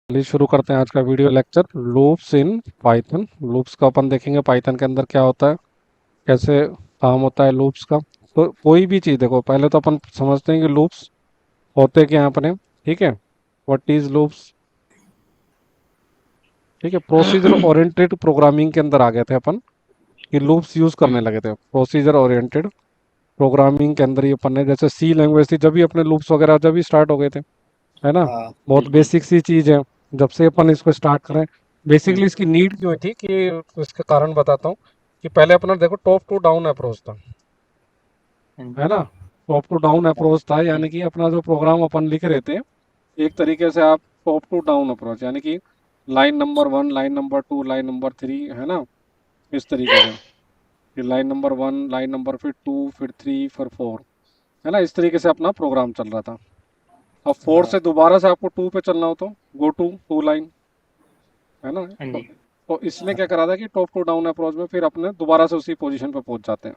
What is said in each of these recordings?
चलिए शुरू करते हैं आज का video lecture loops in Python. Loops का अपन देखेंगे पाइथन के अंदर क्या होता है, कैसे काम होता है लूप्स का। तो कोई भी चीज़ देखो, पहले तो अपन समझते हैं कि लूप्स होते क्या हैं अपने। ठीक है, व्हाट इज लूप्स। ठीक है, प्रोसीजर ओरिएंटेड प्रोग्रामिंग के अंदर आ गए थे अपन कि लूप्स यूज करने हम्म, लगे थे। प्रोसीजर ओरिएंटेड प्रोग्रामिंग के अंदर ही अपन ने, जैसे सी लैंग्वेज थी जब भी अपने लूप्स वगैरह जब भी स्टार्ट हो गए थे, है ना। हाँ बहुत बिल्कुल। बेसिक सी चीज़ है। जब से अपन इसको स्टार्ट करें, बेसिकली इसकी नीड क्यों थी कि इसके कारण बताता हूँ कि पहले अपना देखो टॉप टू डाउन अप्रोच था, हम्म, है ना। टॉप टू डाउन अप्रोच था, यानी कि अपना जो प्रोग्राम अपन लिख रहे थे एक तरीके से आप टॉप टू डाउन अप्रोच, यानी कि line number one, line number two, line number three, है ना। इस तरीके से कि line number one, line number फिर टू, फिर थ्री, फिर फोर, है ना। इस तरीके से अपना प्रोग्राम चल रहा था। अब फोर हाँ से दोबारा से आपको टू पे चलना हो तो गो टू टू लाइन, है ना। हाँ तो, जी। तो इसने क्या करा था कि टॉप टू डाउन अप्रोच में फिर अपने दोबारा से उसी पोजीशन पे पहुंच जाते हैं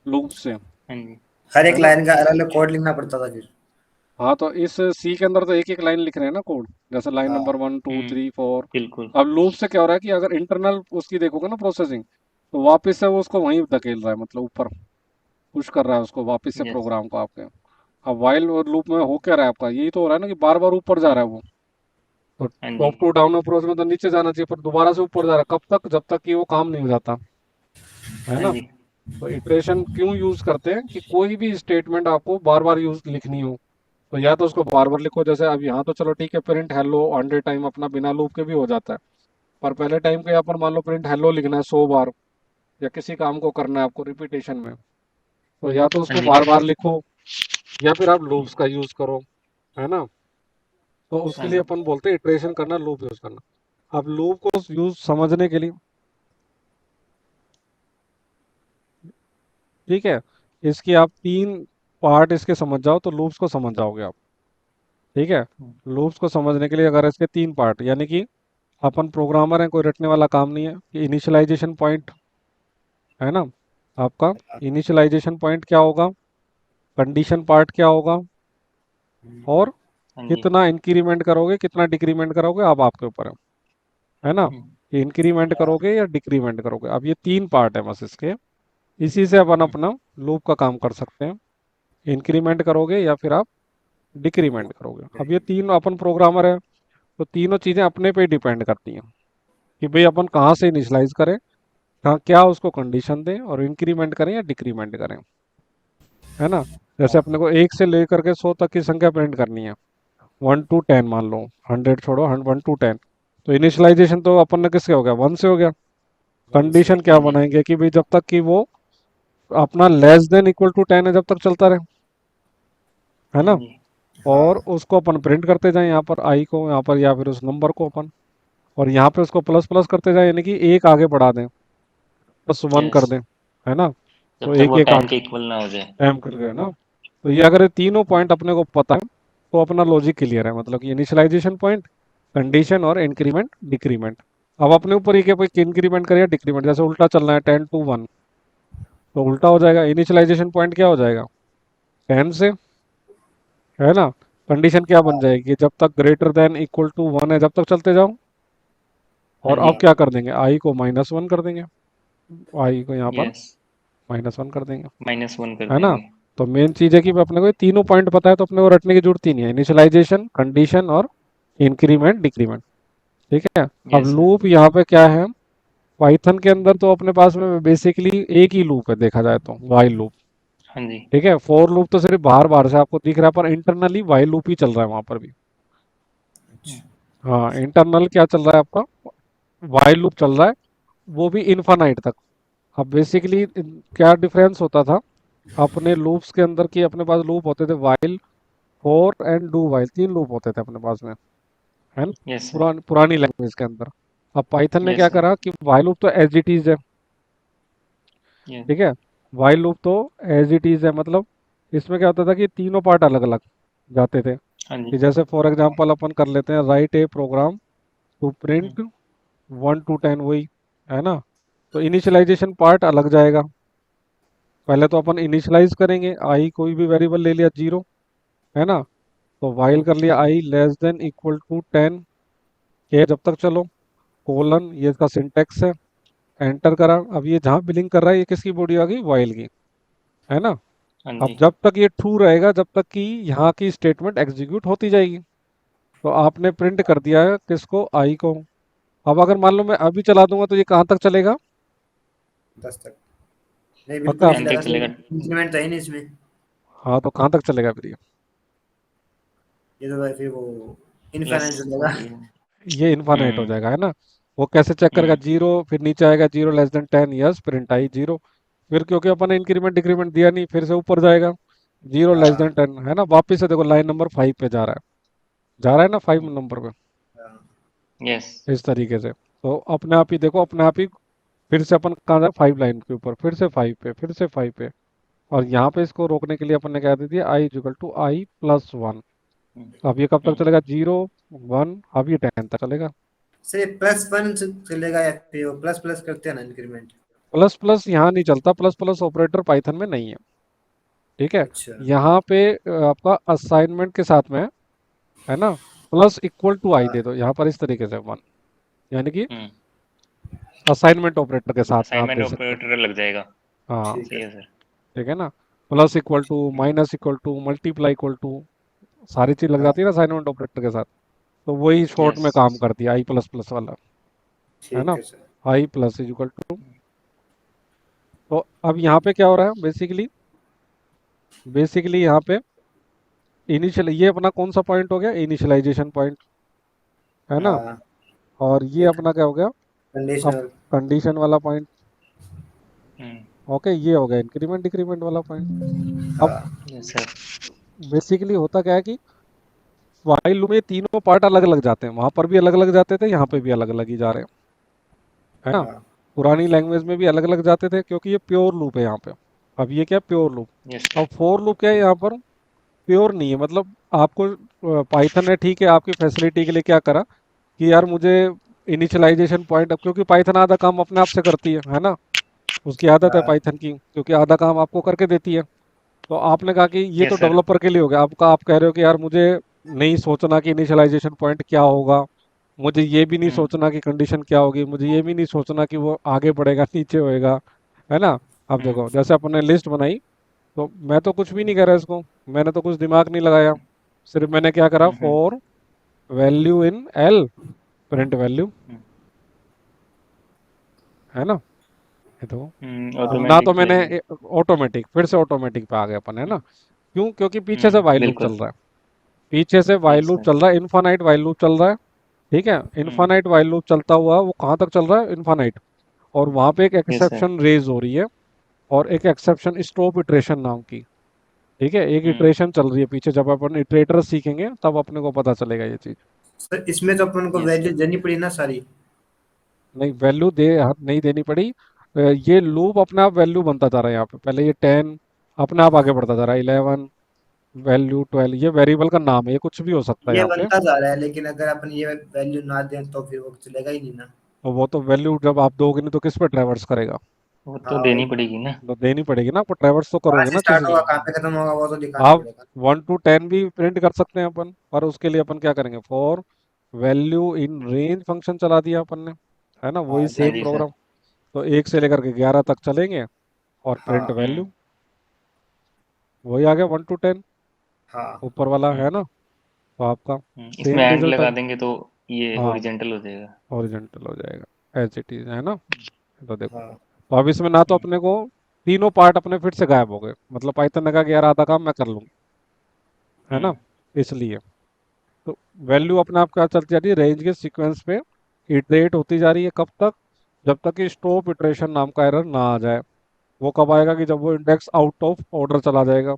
लूप से, हाँ जी। हर एक है ना। लाइन का अलग अलग कोड लिखना पड़ता था फिर। हाँ, तो इस सी के अंदर तो एक एक लाइन लिख रहे हैं ना कोड, जैसे लाइन नंबर हाँ वन टू थ्री फोर। बिल्कुल। अब लूप से क्या हो रहा है कि अगर इंटरनल उसकी देखोगे ना प्रोसेसिंग, तो वापस से वो उसको वहीं धकेल रहा है, मतलब ऊपर पुश कर रहा है उसको वापस से यस। प्रोग्राम को आपके। अब वाइल लूप में हो क्या रहा है आपका, यही तो हो रहा है ना कि बार बार ऊपर जा रहा है वो। तो हाँ जी। टॉप टू डाउन अप्रोच में तो नीचे जाना चाहिए, पर दोबारा से ऊपर जा रहा है। कब तक, जब तक कि वो काम नहीं हो जाता, है हाँ ना। जी। तो इटरेशन क्यों यूज करते हैं कि कोई भी स्टेटमेंट आपको बार बार यूज लिखनी हो, तो या तो उसको बार बार लिखो। जैसे अब यहाँ तो चलो ठीक है, प्रिंट हेलो 100 टाइम अपना बिना लूप के भी हो जाता है, पर पहले टाइम के अपन मान लो प्रिंट हेलो लिखना है 100 बार, या किसी काम को करना है आपको रिपीटेशन में, तो या तो हाँ उसको जी। बार बार लिखो, या फिर आप लूप्स का यूज करो, है ना। तो हाँ उसके लिए जी। अपन बोलते हैं इटरेशन करना, लूप यूज करना। अब लूप को यूज समझने के लिए, ठीक है, इसकी आप तीन पार्ट इसके समझ जाओ तो लूप्स को समझ जाओगे आप। ठीक है, लूप्स को समझने के लिए अगर इसके तीन पार्ट, यानी कि अपन प्रोग्रामर हैं, कोई रटने वाला काम नहीं है कि इनिशियलाइजेशन पॉइंट, है ना आपका। इनिशियलाइजेशन पॉइंट क्या होगा, कंडीशन पार्ट क्या होगा, और हाँ जी। कितना इंक्रीमेंट करोगे कितना डिक्रीमेंट करोगे, अब आपके ऊपर है ना। कि इंक्रीमेंट करोगे या डिक्रीमेंट करोगे, अब ये तीन पार्ट है बस इसके। इसी से अपन अपना लूप का काम कर सकते हैं। इंक्रीमेंट करोगे या फिर आप डिक्रीमेंट करोगे। अब ये तीन अपन प्रोग्रामर है, तो तीनों चीज़ें अपने पे डिपेंड करती हैं कि भाई अपन कहाँ से इनिशलाइज करें, कहाँ क्या उसको कंडीशन दें, और इंक्रीमेंट करें या डिक्रीमेंट करें, है ना। जैसे अपने को एक से लेकर के 100 तक की संख्या प्रिंट करनी है, 1 to 10 मान लो, 100 छोड़ो, 1 to 10। तो इनिशियलाइजेशन तो अपन ने किससे हो गया, 1 से हो गया। वन से। कंडीशन हाँ क्या जी। बनाएंगे कि भाई जब तक कि वो अपना लेस देन इक्वल टू 10 है जब तक चलता रहे, है हाँ ना। जी। और हाँ उसको अपन प्रिंट करते जाएं यहाँ पर आई को, यहाँ पर या फिर उस नंबर को अपन, और यहाँ पे उसको प्लस प्लस करते जाएं, यानी कि एक आगे बढ़ा दें, प्लस वन यस। कर दें, है ना। तो जब तक एक वो एक 10 आगे के इक्वल ना हो जाए। टाइम कर गए ना। तो ये अगर ये तीनों पॉइंट अपने को पता है, तो अपना लॉजिक क्लियर है, मतलब कि इनिशियलाइजेशन पॉइंट, कंडीशन और इंक्रीमेंट डिक्रीमेंट। अब अपने ऊपर ही कि कोई इंक्रीमेंट करे या डिक्रीमेंट, जैसे उल्टा चलना है 10 to 1, तो उल्टा हो जाएगा। इनिशियलाइजेशन पॉइंट क्या हो जाएगा, 10 से, है ना। कंडीशन क्या बन जाएगी, जब तक ग्रेटर देन इक्वल टू 1 है जब तक चलते जाओ। हाँ और जी। अब क्या कर देंगे, आई को -1 कर देंगे, आई को यहाँ पर यस। -1 कर देंगे, -1 कर है ना। देंगे। तो मेन चीज़ है कि अपने को ये तीनों पॉइंट पता है, तो अपने को रटने की जरूरत ही नहीं है, इनिशियलाइजेशन, कंडीशन और इंक्रीमेंट डिक्रीमेंट। ठीक है। अब यस। लूप यहाँ पे क्या है, पाइथन के अंदर तो अपने पास में बेसिकली एक ही लूप है देखा जाए तो, वाइल लूप। हाँ जी। ठीक है, फोर लूप तो सिर्फ बाहर बाहर से आपको दिख रहा है, पर इंटरनली वाइल लूप ही चल रहा है वहां पर भी। हाँ, इंटरनल क्या चल रहा है आपका, वाइल लूप चल रहा है, वो भी इनफानाइट तक। अब बेसिकली क्या डिफरेंस होता था अपने लूप्स के अंदर, कि अपने पास लूप होते थे while, for and do while, तीन लूप होते थे अपने पास में, है ना। Yes sir. पुरानी लैंग्वेज के अंदर। अब पाइथन ने यस क्या सर। करा कि वाइल लूप तो एज इट इज है, यस। ठीक है। वाइल लूप तो एज इट इज है, मतलब इसमें क्या होता था कि तीनों पार्ट अलग अलग जाते थे। हाँ जी। कि जैसे फॉर एग्जांपल अपन कर लेते हैं, write a program to hmm, print 1 to 10, वही, है ना। तो इनिशियलाइजेशन पार्ट अलग जाएगा। पहले तो अपन इनिशियलाइज करेंगे, आई कोई भी वेरिएबल ले लिया 0, है ना। तो वाइल कर लिया आई लेस देन इक्वल टू 10, ये जब तक चलो, कोलन ये इसका सिंटेक्स है, एंटर करा। अब ये जहाँ बिलिंग कर रहा है ये किसकी बॉडी आ गई, वाइल की, है ना। हाँ अब जी। जब तक ये ट्रू रहेगा, जब तक कि यहाँ की स्टेटमेंट एग्जीक्यूट होती जाएगी। तो आपने प्रिंट कर दिया है किसको, आई को। अब अगर मान लो मैं अभी चला दूंगा तो ये कहाँ तक चलेगा, 10 तक नहीं, पक्का बिल्कुल नहीं 10 चलेगा तक सर, चलेगा। इंक्रीमेंट तो है नहीं इसमें। हाँ तो कहाँ तक चलेगा फिर ये तो भाई फिर वो प्लस इनफाइनाइट चलेगा। ये इनफाइनाइट हो हम्म। जाएगा, है ना। वो कैसे चेक करेगा, हम्म। जीरो, फिर नीचे आएगा 0 <10 यस, प्रिंट आई जीरो। फिर क्योंकि अपन ने इंक्रीमेंट डिक्रीमेंट दिया नहीं, फिर से ऊपर जाएगा 0 <10, है ना। वापिस से देखो लाइन नंबर 5 पे जा रहा है ना, 5 नंबर पे, यस। इस तरीके से। तो अपने आप ही देखो, अपने आप ही फिर से अपन कहाँ जाए, 5 लाइन के ऊपर, फिर से 5 पे, फिर से 5 पे। और यहाँ पे इसको रोकने के लिए अपन ने क्या दे दिया, i = i+1। अब ये कब तक चलेगा, 0 1, अब ये 10 तक चलेगा। सर ये +1 चलेगा या फिर वो प्लस प्लस करते हैं ना इंक्रीमेंट? प्लस प्लस यहाँ नहीं चलता, प्लस प्लस ऑपरेटर पाइथन में नहीं है, ठीक है। अच्छा। यहाँ पे आपका असाइनमेंट के साथ में है ना, प्लस इक्वल टू आई हाँ दे दो यहाँ पर, इस तरीके से वन, यानी कि हम्म। असाइनमेंट ऑपरेटर के साथ में आप असाइनमेंट दे सकते हो। ऑपरेटर लग जाएगा। हाँ, ठीक सही है। है सर। ठीक है ना। Plus equal to, minus equal to, multiply equal to, सारी चीज लग हाँ जाती है ना असाइनमेंट ऑपरेटर के साथ। तो वही शॉर्ट यस। में काम करती है, i++ वाला, है ठीक ना। है सर। i+= तो अब यहाँ पे क्या हो रहा है, बेसिकली यहाँ पे इनिशियल, ये अपना कौन सा पॉइंट हो गया, इनिशियलाइजेशन पॉइंट, है ना। हाँ और ये एक अपना क्या हो गया, अब कंडीशनल। कंडीशन वाला पॉइंट। हम्म। ओके, ये हो गया इंक्रीमेंट डिक्रीमेंट वाला पॉइंट। अब हाँ यस सर। बेसिकली होता क्या है कि व्हाइल लूप में तीनों पार्ट अलग अलग जाते हैं, वहां पर भी अलग अलग जाते थे, यहाँ पे भी अलग अलग ही जा रहे हैं, है ना। हाँ पुरानी लैंग्वेज में भी अलग अलग जाते थे, क्योंकि ये प्योर लूप है यहाँ पे। अब ये क्या, प्योर लूप। यस अब सर। फोर लूप क्या है यहाँ पर, प्योर नहीं है। मतलब आपको पाइथन ने, ठीक है, आपकी फैसिलिटी के लिए क्या करा कि यार मुझे इनिशियलाइजेशन पॉइंट, अब क्योंकि पाइथन आधा काम अपने आप से करती है ना, उसकी आदत है हाँ पाइथन की, क्योंकि आधा काम आपको करके देती है। तो आपने कहा कि ये तो यस सर। डेवलपर के लिए हो गया, आपका आप कह रहे हो कि यार मुझे नहीं सोचना कि इनिशियलाइजेशन पॉइंट क्या होगा, मुझे ये भी नहीं हम्म। सोचना कि कंडीशन क्या होगी, मुझे ये भी नहीं सोचना कि वो आगे बढ़ेगा नीचे होएगा, है ना। अब हम्म। देखो, जैसे अपन ने लिस्ट बनाई, तो मैं तो कुछ भी नहीं कर रहा इसको, मैंने तो कुछ दिमाग नहीं लगाया, सिर्फ मैंने क्या करा, hmm. For value in L, print value, है ना। ये तो अब ना तो ऑटोमेटिक मैंने लाइन। ऑटोमेटिक, फिर से ऑटोमेटिक पे आ गए अपन, है ना। क्यों, क्योंकि पीछे से वाइल लूप चल बिल्कुल। रहा है, पीछे से वाइल यस लूप सर। चल रहा है, इनफानाइट वाइल लूप चल रहा है, ठीक है। हम्म। इनफानाइट वाइल लूप चलता हुआ वो कहाँ तक चल रहा है, इनफानाइट। और वहां पे एक यस सर। एक्सेप्शन रेज हो रही है, और एक एक्सेप्शन स्टॉप इटरेशन नाम की, ठीक है, एक हम्म। इटरेशन चल रही है पीछे। जब अपन इटरेटर सीखेंगे तब अपने को पता चलेगा ये चीज। सर, इसमें तो अपन को यस वैल्यू सर। देनी पड़ी ना सारी? नहीं, वैल्यू दे नहीं देनी पड़ी। ये लूप अपने आप वैल्यू बनता जा रहा है यहाँ पे, पहले ये 10 अपने आप आगे बढ़ता जा रहा है, 11, वैल्यू 12, ये वेरिएबल का नाम है, ये कुछ भी हो सकता है ये यहाँ पे। बनता जा रहा है, लेकिन अगर अपन ये वैल्यू ना दें तो फिर वो चलेगा ही नहीं ना। और वो तो वैल्यू जब आप दोगे नहीं तो किस पे ट्रैवर्स करेगा, वो तो हाँ देनी वही। पड़ेगी ना। तो देनी पड़ेगी ना, आपको ट्रैवर्स तो कहाँ करोगे से ना स्टार्ट किसी होगा, से। कहाँ पे खत्म होगा, वो तो दिखाना आप पड़ेगा। 1 to 10 भी प्रिंट कर सकते हैं अपन, पर उसके लिए अपन क्या करेंगे, for value in range function चला दिया अपन ने, है ना, वही हाँ हाँ सेम जी जैसे। सर। प्रोग्राम। तो 1 से लेकर के 11 तक चलेंगे, और प्रिंट हाँ वैल्यू, वही आ गया 1 to 10, हाँ ऊपर वाला, है हम्म। ना। तो आपका इसमें सेम एंड रिजल्ट आ, लगा देंगे तो ये हाँ, हॉरिजेंटल हो जाएगा। हॉरिजॉन्टल हो जाएगा एज इट इज, है ना। तो देखो, हाँ तो अब इसमें ना तो हम्म। अपने को तीनों पार्ट अपने फिर से गायब हो गए, मतलब पाइथन ने कहा कि यार आधा काम मैं कर लूंगा, है ना, हम्म। इसलिए। तो वैल्यू अपने आप क्या चलती जा रही है, रेंज के सीक्वेंस पे इटरेट होती जा रही है, कब तक, जब तक कि स्टॉप इटरेशन नाम का एरर ना आ जाए। वो कब आएगा, कि जब वो इंडेक्स आउट ऑफ ऑर्डर चला जाएगा,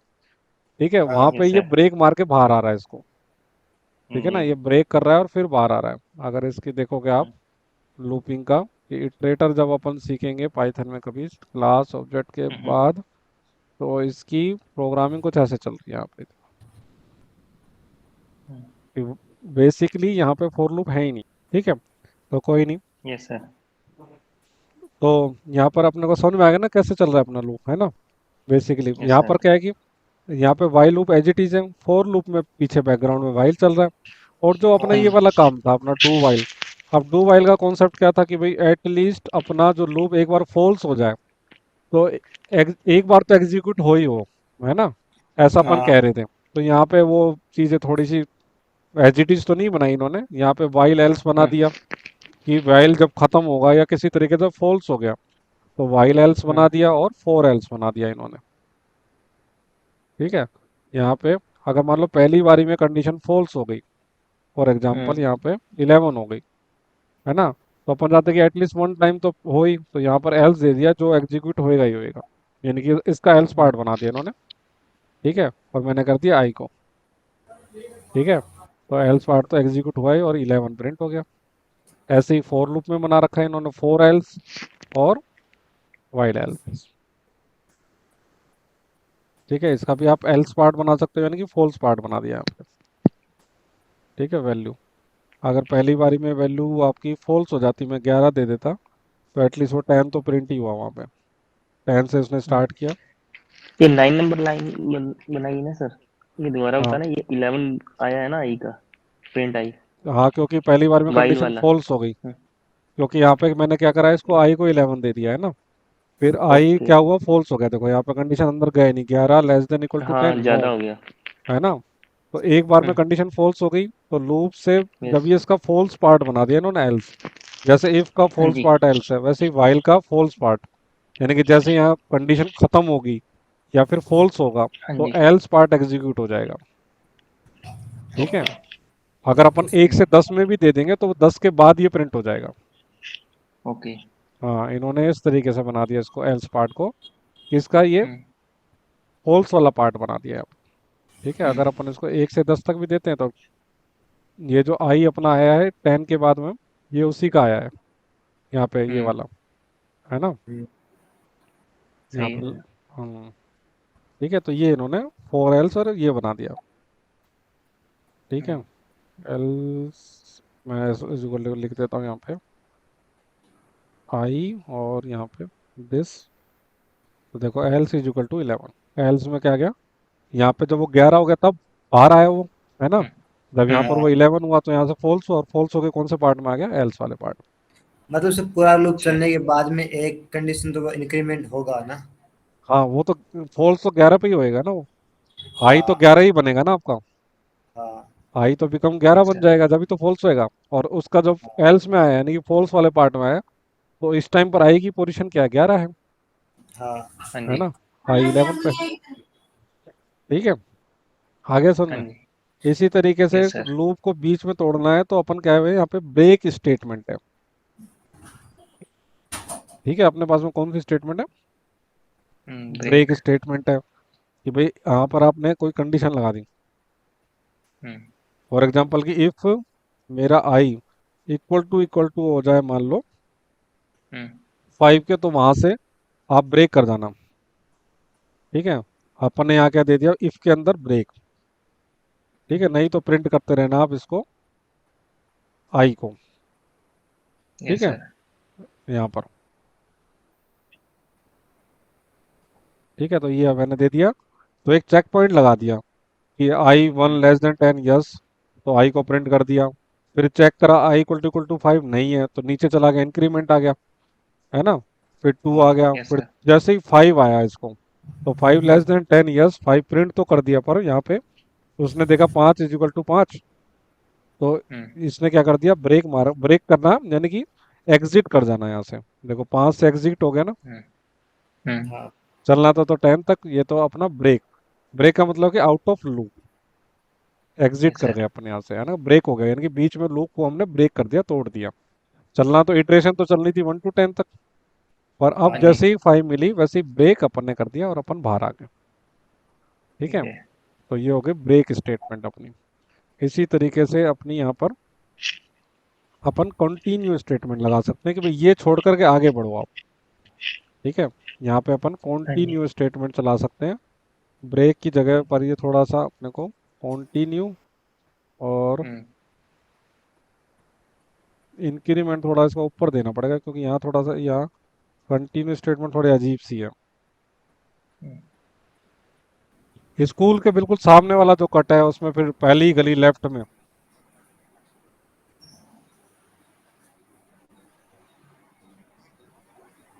ठीक है, वहां हाँ पे यस ये सर। ब्रेक मार के बाहर आ रहा है इसको, ठीक है ना, जी। ये ब्रेक कर रहा है और फिर बाहर आ रहा है। अगर इसकी देखोगे आप हम्म। लूपिंग का, कि इटरेटर जब अपन सीखेंगे पाइथन में कभी क्लास ऑब्जेक्ट के हम्म। बाद, तो इसकी प्रोग्रामिंग कुछ ऐसे चल रही है यहाँ पे। बेसिकली यहाँ पे फॉर लूप है ही नहीं, ठीक है, तो कोई नहीं। Yes sir. तो यहाँ पर अपने को समझ में आ गया ना कैसे चल रहा है अपना लूप, है ना। बेसिकली यस यहाँ सर। पर क्या है कि यहाँ पे while loop as it is है, फोर लूप में पीछे बैकग्राउंड में वाइल चल रहा है। और जो अपना ये वाला काम था अपना डू वाइल, अब डू वाइल का कॉन्सेप्ट क्या था कि भाई एटलीस्ट अपना जो लूप एक बार फॉल्स हो जाए तो एक बार तो एग्जीक्यूट हो ही हो, है ना, ऐसा अपन कह हाँ। रहे थे। तो यहाँ पे वो चीज़ें थोड़ी सी एज इट इज तो नहीं बनाई इन्होंने, यहाँ पे वाइल एल्स बना हम्म दिया कि वाइल जब खत्म होगा या किसी तरीके से फॉल्स हो गया तो वाइल एल्स बना हम्म दिया और फोर एल्स बना दिया इन्होंने। ठीक है, यहाँ पे अगर मान लो पहली बारी में कंडीशन फॉल्स हो गई, फॉर हम्म एग्जांपल यहाँ पे 11 हो गई, है ना, तो अपन चाहते हैं कि एटलीस्ट वन टाइम तो हो ही, तो यहाँ पर एल्स दे दिया जो एग्जीक्यूट होएगा ही होएगा, यानी कि इसका एल्स पार्ट बना दिया इन्होंने। ठीक है, और मैंने कर दिया आई को। ठीक है, तो एल्स पार्ट तो एग्जीक्यूट हुआ ही और 11 प्रिंट हो गया। ऐसे ही फोर लूप में बना रखा है इन्होंने, फोर एल्स और वाइड एल्स। ठीक है, इसका भी आप एल्स पार्ट बना सकते हो, यानी कि फॉल्स पार्ट बना दिया यहाँ पे। ठीक है, वैल्यू अगर पहली बारी में वैल्यू आपकी फॉल्स हो जाती, मैं 11 दे देता, तो एटलीस्ट वो 10 तो प्रिंट ही हुआ वहाँ पे। 10 से उसने हम्म। स्टार्ट किया। ये 9 नंबर लाइन बनाई है ना सर, ये दोबारा होता हाँ है ना, ये 11 आया है ना आई का, प्रिंट आई हाँ, क्योंकि पहली बार में वाइल कंडीशन वाला। फॉल्स हो गई, हम्म, क्योंकि यहाँ पे मैंने क्या करा है, इसको आई को 11 दे दिया है ना, फिर आई ओके। क्या हुआ, फॉल्स हो गया। देखो यहाँ पे कंडीशन अंदर गए नहीं, 11 लेस देन इक्वल टू हाँ 10 नो, ज्यादा हो गया। है ना। तो एक बार में हम्म कंडीशन फॉल्स हो गई तो लूप से यस। जब ये इसका फॉल्स पार्ट बना दिया इन्होंने एल्स, जैसे इफ का हाँ फॉल्स जी। पार्ट एल्स है, वैसे ही वाइल का फॉल्स पार्ट, यानी कि जैसे यहाँ कंडीशन खत्म होगी या फिर फॉल्स होगा हाँ तो जी। एल्स पार्ट एग्जीक्यूट हो जाएगा। ठीक है, ओके। अगर अपन 1 से 10 में भी दे देंगे तो वो 10 के बाद ये प्रिंट हो जाएगा। ओके। हाँ, इन्होंने इस तरीके से बना दिया इसको एल्स पार्ट को, इसका ये हम्म फॉल्स वाला पार्ट बना दिया है अब। ठीक है, अगर अपन इसको 1 से 10 तक भी देते हैं तो ये जो आई अपना आया है 10 के बाद में, ये उसी का आया है यहाँ पे, ये हम्म वाला, है ना, हम्म, यहाँ सही पे। है। हम्म, ठीक है, तो ये इन्होंने फोर एल्स और ये बना दिया। ठीक है, हम्म एल्स मैं इसको लिख देता हूँ यहाँ पे, आई और यहाँ पे दिस। तो देखो else is equal to 11, else में क्या गया, यहाँ पे जब वो 11 हो गया तब बाहर आया वो, है ना, हम्म जब यहाँ पर हाँ। वो 11 हुआ तो यहाँ से फॉल्स हुआ, और फॉल्स होके कौन से पार्ट में आ गया, एल्स वाले पार्ट। मतलब से पूरा लूप अच्छा। चलने के बाद में एक कंडीशन तो इंक्रीमेंट होगा ना। हाँ वो तो फॉल्स तो 11 पे ही होएगा ना वो, आई तो हाँ 11 ही बनेगा ना आपका, हाँ। आई तो बिकम 11 बन अच्छा। जाएगा जब भी तो फॉल्स होएगा। और उसका जब एल्स में आया यानी कि फॉल्स वाले पार्ट में आया, तो इस टाइम पर आई की पोजीशन क्या है, 11 हाँ हाँ है जी। ना, आई 11 पे। ठीक है, आगे सुन हाँ में, जी। इसी तरीके से यस सर। लूप को बीच में तोड़ना है तो अपन क्या है यहाँ पे ब्रेक स्टेटमेंट है। ठीक है, अपने पास में कौन सी स्टेटमेंट है, ब्रेक ब्रेक। स्टेटमेंट है, कि भाई यहाँ पर आपने कोई कंडीशन लगा दी, हम्म फॉर एग्जांपल कि इफ मेरा आई इक्वल टू हो जाए मान लो हम्म 5 के, तो वहां से आप ब्रेक कर जाना। ठीक है, अपन ने यहाँ क्या दे दिया, इफ के अंदर ब्रेक। ठीक है, नहीं तो प्रिंट करते रहना आप इसको, आई को। ठीक यस है, सर। यहाँ पर। ठीक है, तो ये मैंने दे दिया, तो एक चेक पॉइंट लगा दिया कि I one hmm less than 10, yes, तो आई को प्रिंट कर दिया। फिर चेक करा आई इक्वल टू 5 नहीं है, तो नीचे चला गया, इंक्रीमेंट आ गया, है ना, फिर 2 आ गया, यस फिर सर। जैसे ही 5 आया इसको, तो 5 <10, यस 5 प्रिंट तो कर दिया, पर यहाँ पे उसने देखा 5 = 5, तो हम्म इसने क्या कर दिया, ब्रेक मारा, ब्रेक करना यानी कि एग्जिट कर जाना यहाँ से। देखो 5 से एग्जिट हो गया ना, हम्म हम्म हाँ। चलना तो 10 तक, ये तो अपना ब्रेक, ब्रेक का मतलब कि out of loop, exit yes कर सर। गए अपन यहाँ से, है ना, ब्रेक हो गया, यानी कि बीच में लूप को हमने ब्रेक कर दिया, तोड़ दिया। चलना तो इटरेशन तो चलनी थी 1 to 10 तक, पर अब हाँ जी। जैसे ही 5 मिली वैसे ही ब्रेक अपन ने कर दिया और अपन बाहर आ गए। ठीक है, ठीक है। तो ये हो गई ब्रेक स्टेटमेंट अपनी। इसी तरीके से अपनी यहाँ पर अपन कंटिन्यू स्टेटमेंट लगा सकते हैं कि भाई ये छोड़ करके आगे बढ़ो आप। ठीक है, यहाँ पे अपन हाँ जी। कंटिन्यू स्टेटमेंट चला सकते हैं, ब्रेक की जगह पर ये थोड़ा सा अपने को कंटिन्यू और हम्म इंक्रीमेंट थोड़ा इसका ऊपर देना पड़ेगा, क्योंकि यहाँ थोड़ा सा, यहाँ कंटिन्यू स्टेटमेंट थोड़ी अजीब सी है। हम्म, स्कूल के बिल्कुल सामने वाला जो कट है उसमें फिर पहली गली लेफ्ट में,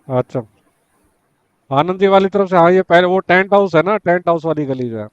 अच्छा, आनंदी वाली तरफ से, हाँ ये पहले वो टेंट हाउस है ना, टेंट हाउस वाली गली जो है।